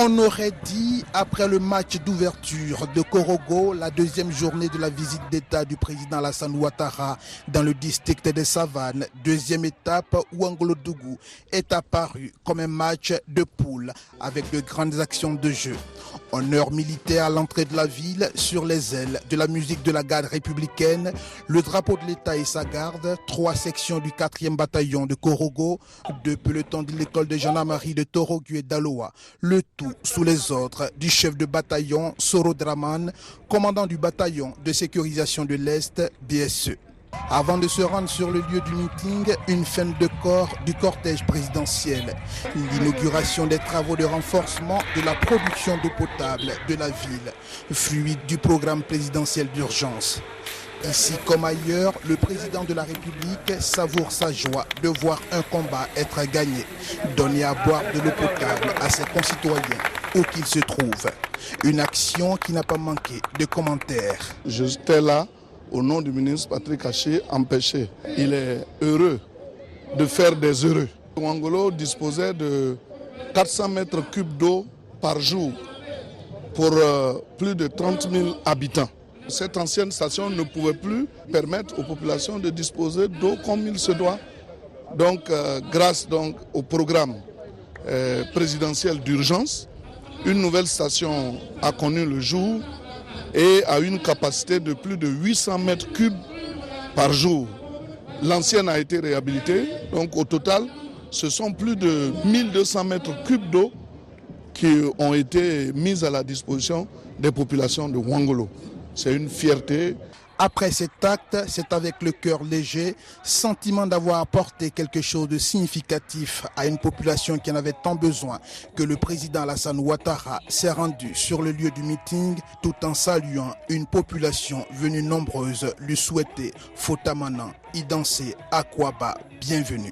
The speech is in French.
On aurait dit, après le match d'ouverture de Korogo, la deuxième journée de la visite d'État du président Alassane Ouattara dans le district des Savanes, deuxième étape où Ouagadougou est apparu comme un match de poule avec de grandes actions de jeu. Honneur militaire à l'entrée de la ville, sur les ailes de la musique de la garde républicaine, le drapeau de l'État et sa garde, 3 sections du 4e bataillon de Korogo, 2 pelotons de l'école de gendarmerie de Torogu et d'Aloa, le tout sous les ordres du chef de bataillon Soro Draman, commandant du bataillon de sécurisation de l'Est, BSE. Avant de se rendre sur le lieu du meeting, une fin de corps du cortège présidentiel. L'inauguration des travaux de renforcement de la production d'eau potable de la ville, fluide du programme présidentiel d'urgence. Ici comme ailleurs, le président de la République savoure sa joie de voir un combat être gagné, donner à boire de l'eau potable à ses concitoyens où qu'ils se trouvent. Une action qui n'a pas manqué de commentaires. J'étais là au nom du ministre Patrick Haché, empêché. Il est heureux de faire des heureux. Ouangolo disposait de 400 mètres cubes d'eau par jour pour plus de 30 000 habitants. Cette ancienne station ne pouvait plus permettre aux populations de disposer d'eau comme il se doit. Donc, grâce au programme présidentiel d'urgence, une nouvelle station a connu le jour et a une capacité de plus de 800 mètres cubes par jour. L'ancienne a été réhabilitée, donc au total, ce sont plus de 1200 mètres cubes d'eau qui ont été mises à la disposition des populations de Ouangolo. C'est une fierté. Après cet acte, c'est avec le cœur léger, sentiment d'avoir apporté quelque chose de significatif à une population qui en avait tant besoin, que le président Alassane Ouattara s'est rendu sur le lieu du meeting tout en saluant une population venue nombreuse lui souhaiter Fotamanan, y danser, Akwaba, bienvenue.